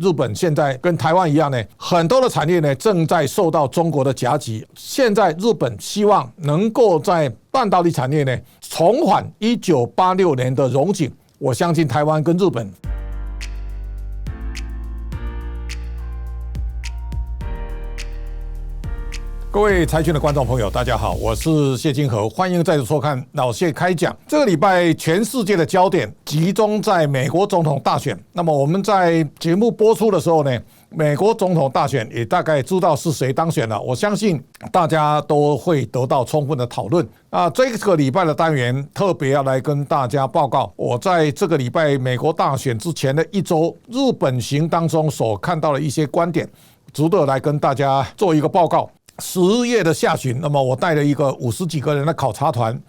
日本现在跟台湾一样呢，很多的产业呢正在受到中国的夹击。现在日本希望能够在半导体产业呢重返1986年的荣景。我相信台湾跟日本。各位财讯的观众朋友，大家好，我是谢金河，欢迎再次收看老谢开讲。这个礼拜全世界的焦点集中在美国总统大选。那么我们在节目播出的时候呢，美国总统大选也大概知道是谁当选了。我相信大家都会得到充分的讨论。那这个礼拜的单元特别要来跟大家报告，我在这个礼拜美国大选之前的一周日本行当中所看到的一些观点，值得来跟大家做一个报告。10月的下旬，那么我带了一个50几个人的考察团，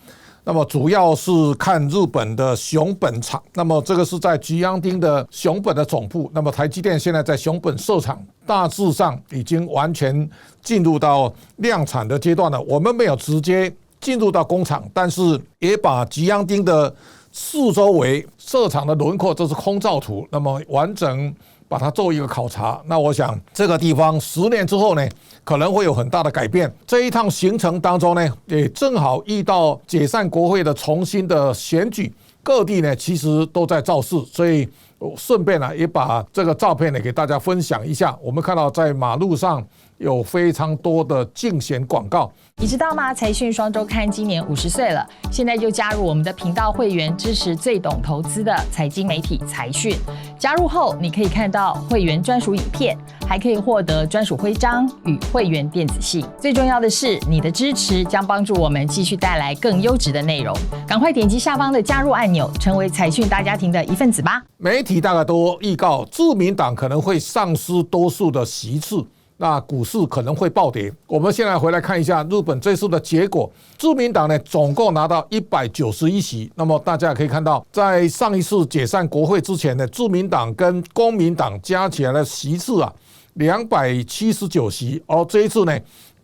那么主要是看日本的熊本厂，那么这个是在菊阳町的熊本的总部，那么台积电现在在熊本设厂，大致上已经完全进入到量产的阶段了。我们没有直接进入到工厂，但是也把菊阳町的四周围设厂的轮廓，这是空照图，那么完整把它做一个考察。那我想这个地方10年之后呢，可能会有很大的改变。这一趟行程当中呢，也正好遇到解散国会的重新的选举，各地呢其实都在造势，所以顺便呢也把这个照片呢给大家分享一下。我们看到在马路上有非常多的竞选广告。你知道吗？财讯双周刊今年50岁了，现在就加入我们的频道会员，支持最懂投资的财经媒体财讯。加入后，你可以看到会员专属影片，还可以获得专属徽章与会员电子信。最重要的是，你的支持将帮助我们继续带来更优质的内容。赶快点击下方的加入按钮，成为财讯大家庭的一份子吧。媒体大概都预告，自民党可能会丧失多数的席次。那股市可能会暴跌。我们现在回来看一下日本这次的结果，自民党呢总共拿到191席。那么大家可以看到，在上一次解散国会之前呢，自民党跟公民党加起来的席次啊279席，而这一次呢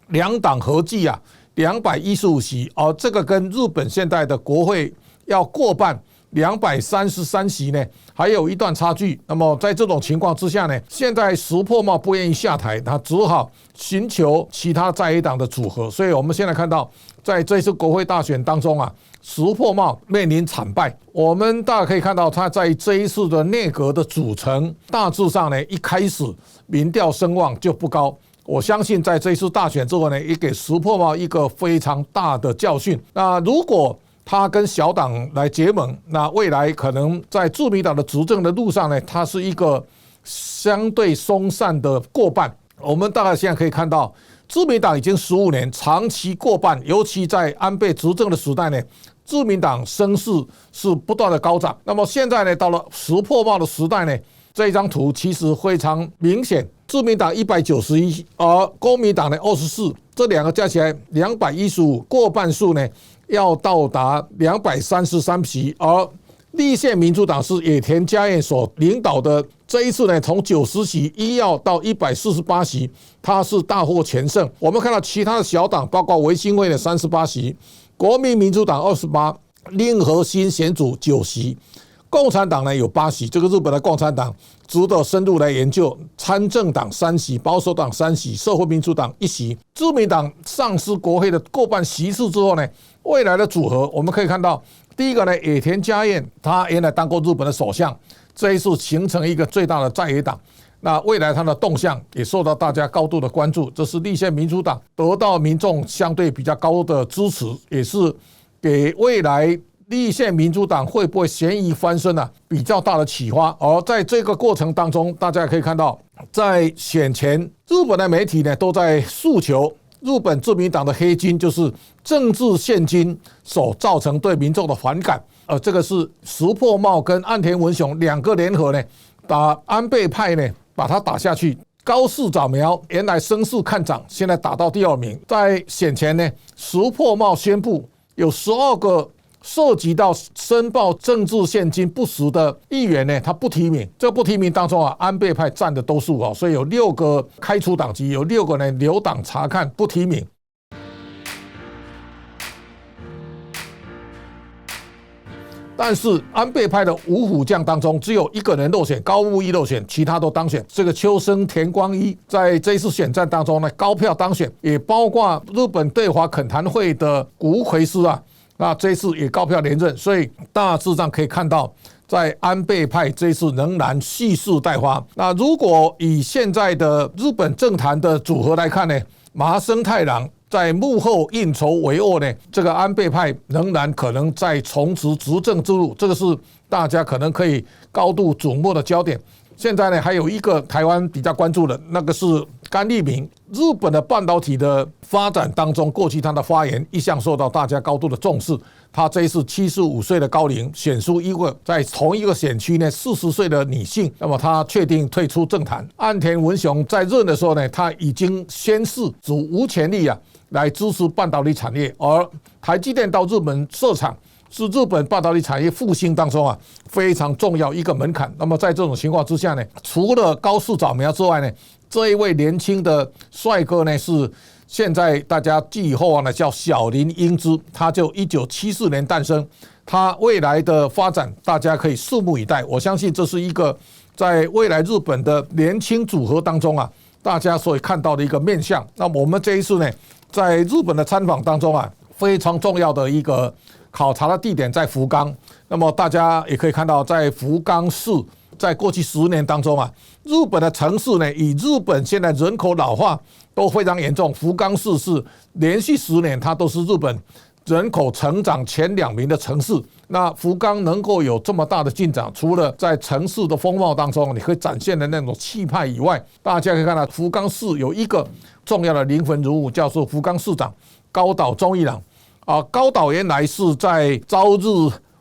两党合计啊215席，而这个跟日本现在的国会要过半233席呢，还有一段差距。那么在这种情况之下呢，现在石破茂不愿意下台，他只好寻求其他在野党的组合。所以我们现在看到，在这次国会大选当中啊，石破茂面临惨败。我们大家可以看到，他在这一次的内阁的组成，大致上呢，一开始民调声望就不高。我相信在这一次大选之后呢，也给石破茂一个非常大的教训。那如果他跟小党来结盟，那未来可能在自民党的执政的路上呢，它是一个相对松散的过半。我们大概现在可以看到，自民党已经15年长期过半，尤其在安倍执政的时代呢，自民党声势是不断的高涨。那么现在呢，到了石破茂的时代呢，这一张图其实非常明显，自民党191，而公民党呢24，这两个加起来215，过半数呢要到达233席，而立宪民主党是野田佳彦所领导的，这一次呢，从90席要到148席，他是大获全胜。我们看到其他的小党，包括维新会的38席，国民民主党28，令和新选组9席，共产党呢有8席。这个日本的共产党值得深入来研究。参政党3席，保守党3席，社会民主党1席。自民党丧失国会的过半席次之后呢，未来的组合我们可以看到，第一个呢，野田佳彦，他原来当过日本的首相，这一次形成一个最大的在野党。那未来他的动向也受到大家高度的关注。这是立宪民主党得到民众相对比较高的支持，也是给未来立宪民主党会不会咸鱼翻身啊比较大的启发。而在这个过程当中，大家可以看到，在选前，日本的媒体呢都在诉求日本自民党的黑金，就是政治现金所造成对民众的反感。这个是石破茂跟岸田文雄两个联合呢，把安倍派呢把他打下去。高市早苗原来声势看涨，现在打到第2名。在选前呢，石破茂宣布有12个涉及到申报政治现金不实的议员呢，他不提名。这不提名当中啊，安倍派占的多数，所以有6个开除党籍，有6个呢留党察看不提名。但是安倍派的五虎将当中，只有一个人落选，高木一落选，其他都当选。这个秋生田光一在这一次选战当中呢，高票当选，也包括日本对华恳谈会的谷回师啊，那这一次也高票连任，所以大致上可以看到，在安倍派这一次仍然蓄势待发。那如果以现在的日本政坛的组合来看呢，麻生太郎在幕后运筹帷幄呢，这个安倍派仍然可能在重拾执政之路，这个是大家可能可以高度瞩目的焦点。现在呢，还有一个台湾比较关注的，那个是甘利明。日本的半导体的发展当中，过去他的发言一向受到大家高度的重视。他这一次75岁的高龄，选出一个在同一个选区呢40岁的女性，那么他确定退出政坛。岸田文雄在任的时候呢，他已经宣誓主无权力来支持半导体产业，而台积电到日本设厂，是日本半导体产业复兴当中非常重要一个门槛。那么在这种情况之下呢，除了高市早苗之外呢，这一位年轻的帅哥呢，是现在大家寄予厚望的，叫小林英之，他就1974年诞生，他未来的发展大家可以拭目以待。我相信这是一个在未来日本的年轻组合当中大家所看到的一个面向。那么我们这一次呢，在日本的参访当中非常重要的一个考察的地点在福冈。那么大家也可以看到，在福冈市，在过去10年当中日本的城市呢，以日本现在人口老化都非常严重，福冈市是连续10年它都是日本人口成长前2名的城市。那福冈能够有这么大的进展，除了在城市的风貌当中你可以展现的那种气派以外，大家可以看到福冈市有一个重要的灵魂人物，叫做福冈市长高岛忠一郎高岛原来是在朝日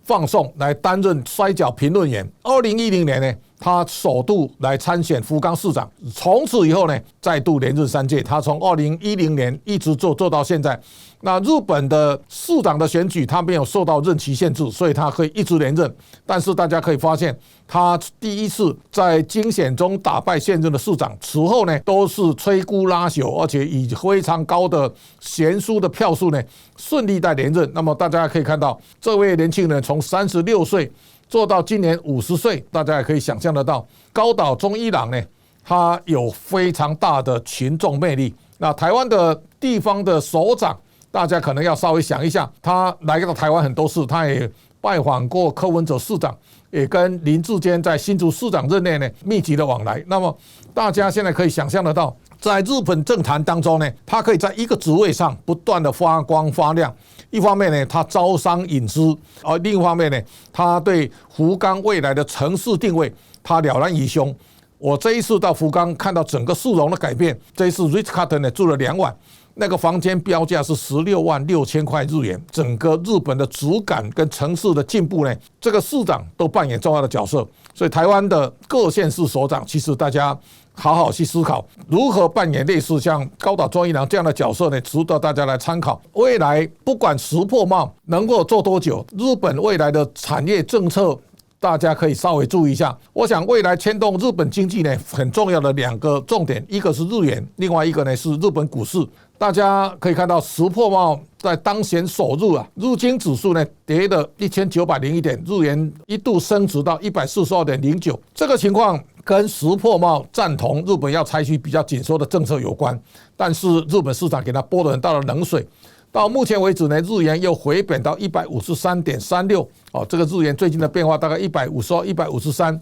放送来担任摔角评论员，2010年呢，他首度来参选福冈市长，从此以后呢，再度连任3届，他从2010年一直做到现在。那日本的市长的选举，他没有受到任期限制，所以他可以一直连任。但是大家可以发现，他第一次在竞选中打败现任的市长，此后呢都是摧枯拉朽，而且以非常高的悬殊的票数呢顺利在连任。那么大家可以看到，这位年轻人从36岁做到今年50岁，大家也可以想象得到，高岛忠一郎呢，他有非常大的群众魅力。那台湾的地方的首长，大家可能要稍微想一下，他来到台湾很多次，他也拜访过柯文哲市长，也跟林智坚在新竹市长任内呢密集的往来。那么大家现在可以想象得到，在日本政坛当中呢，他可以在一个职位上不断的发光发亮。一方面呢，他招商引资，而另一方面呢，他对福冈未来的城市定位，他了然于胸。我这一次到福冈，看到整个市容的改变。这一次 Ritz Carlton 呢住了2晚，那个房间标价是16万6千块日元。整个日本的质感跟城市的进步呢，这个市长都扮演重要的角色。所以台湾的各县市首长，其实大家好好去思考，如何扮演类似像高岛忠一郎这样的角色呢？值得大家来参考。未来不管石破茂能够做多久，日本未来的产业政策，大家可以稍微注意一下。我想未来牵动日本经济呢很重要的2个重点，一个是日元，另外一个呢是日本股市。大家可以看到石破茂在当选首日日经指数呢跌了1901点，日元一度升值到142.09。这个情况跟石破茂赞同日本要采取比较紧缩的政策有关，但是日本市场给他泼了很大的冷水。到目前为止呢，日元又回贬到153.36，这个日元最近的变化大概152、153。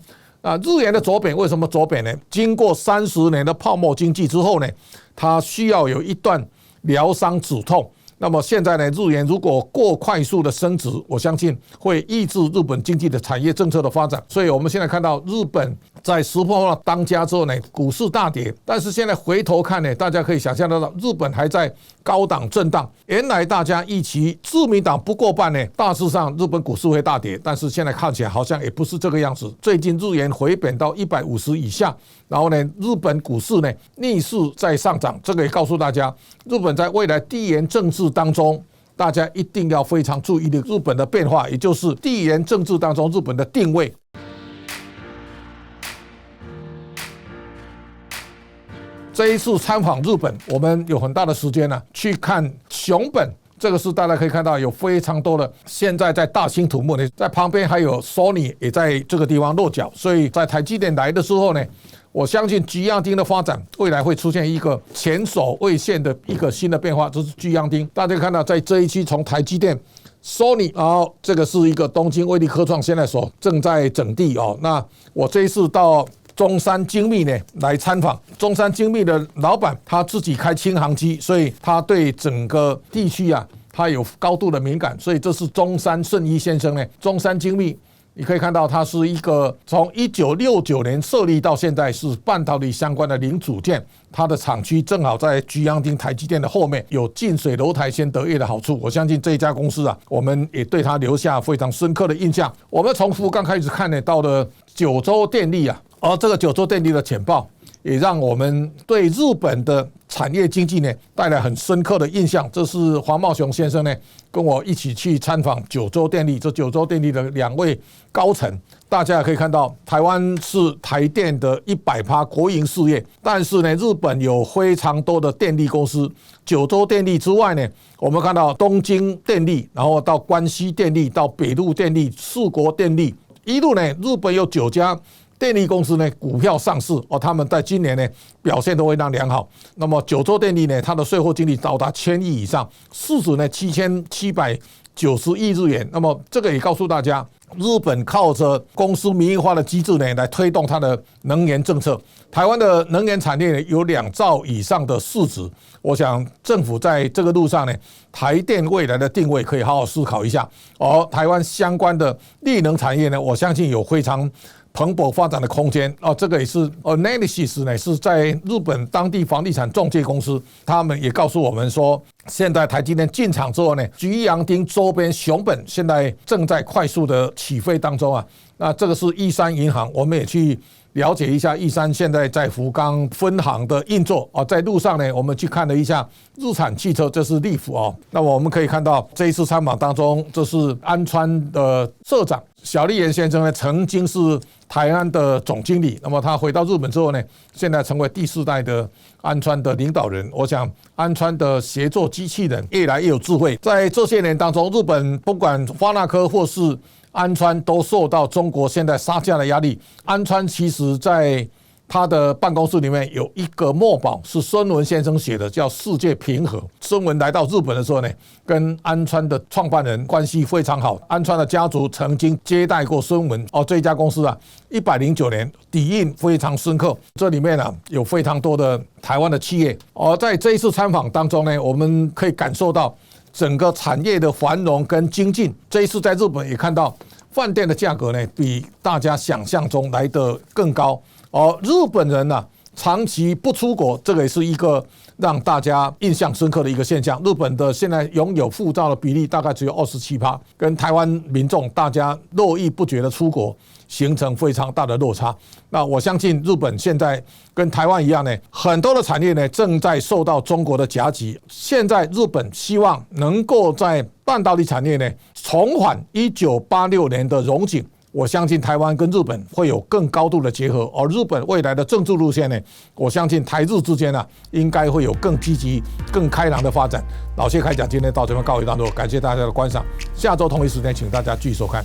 日元的走贬为什么走贬呢？经过30年的泡沫经济之后呢，它需要有一段疗伤止痛。那么现在呢，日元如果过快速的升值，我相信会抑制日本经济的产业政策的发展。所以我们现在看到日本在石破茂当家之后呢，股市大跌。但是现在回头看呢，大家可以想象得到，日本还在高档震荡。原来大家预期自民党不过半呢，大致上日本股市会大跌，但是现在看起来好像也不是这个样子。最近日元回贬到150以下，然后呢，日本股市呢逆势在上涨。这个也告诉大家，日本在未来地缘政治当中，大家一定要非常注意的日本的变化，也就是地缘政治当中日本的定位。这一次参访日本，我们有很大的时间去看熊本这个是大家可以看到有非常多的现在在大兴土木呢，在旁边还有 Sony 也在这个地方落脚，所以在台积电来的时候呢，我相信居阳町的发展未来会出现一个前所未见的一个新的变化，这是居阳町。大家看到在这一区从台积电、Sony， 然后这个是一个东京威力科创现在所正在整地哦。那我这一次到中山精密呢来参访，中山精密的老板他自己开轻航机，所以他对整个地区啊，他有高度的敏感，所以这是中山顺一先生呢，中山精密。你可以看到，它是一个从1969年设立到现在是半导体相关的零组件，它的厂区正好在居阳町台积电的后面，有近水楼台先得月的好处。我相信这一家公司啊，我们也对它留下非常深刻的印象。我们从福冈开始看呢，到了九州电力啊，而这个九州电力的简报也让我们对日本的产业经济呢带来很深刻的印象。这是黄茂雄先生呢跟我一起去参访九州电力，这九州电力的2位高层，大家也可以看到，台湾是台电的100%国营事业，但是呢，日本有非常多的电力公司。九州电力之外呢，我们看到东京电力，然后到关西电力，到北陆电力、四国电力，一路呢，日本有9家。电力公司呢，股票上市哦，他们在今年呢表现都非常良好。那么九州电力呢，它的税后净利高达1000亿以上，市值呢7790亿日元。那么这个也告诉大家，日本靠着公司民营化的机制呢，来推动它的能源政策。台湾的能源产业呢，有2兆以上的市值。我想政府在这个路上呢，台电未来的定位可以好好思考一下。而台湾相关的绿能产业呢，我相信有非常蓬勃发展的空间哦，这个也是 Analysis 呢，是在日本当地房地产中介公司，他们也告诉我们说，现在台积电进场之后呢，菊阳町周边熊本现在正在快速的起飞当中啊。那这个是一山银行，我们也去了解一下一山现在在福冈分行的运作啊。在路上呢，我们去看了一下日产汽车，这是利福哦。那么我们可以看到这一次参访当中，这是安川的社长小笠原先生呢，曾经是台湾的总经理，那么他回到日本之后呢，现在成为第4代的安川的领导人。我想安川的协作机器人越来越有智慧，在这些年当中，日本不管发那科或是安川都受到中国现在杀价的压力。安川其实在他的办公室里面有一个墨宝是孙文先生写的，叫世界平和。孙文来到日本的时候呢，跟安川的创办人关系非常好，安川的家族曾经接待过孙文哦。这家公司啊，109年底蕴非常深刻，这里面啊有非常多的台湾的企业。而在这一次参访当中呢，我们可以感受到整个产业的繁荣跟精进。这一次在日本也看到饭店的价格呢，比大家想象中来得更高。而日本人呢，长期不出国，这个也是一个让大家印象深刻的一个现象。日本的现在拥有护照的比例大概只有27%，跟台湾民众大家络绎不绝的出国，形成非常大的落差。那我相信日本现在跟台湾一样呢，很多的产业呢正在受到中国的夹击。现在日本希望能够在半导体产业呢重返1986年的荣景。我相信台湾跟日本会有更高度的结合，而日本未来的政治路线呢，我相信台日之间呢，应该会有更积极、更开朗的发展。老谢开讲今天到这边告一段落，感谢大家的观赏，下周同一时间请大家继续收看。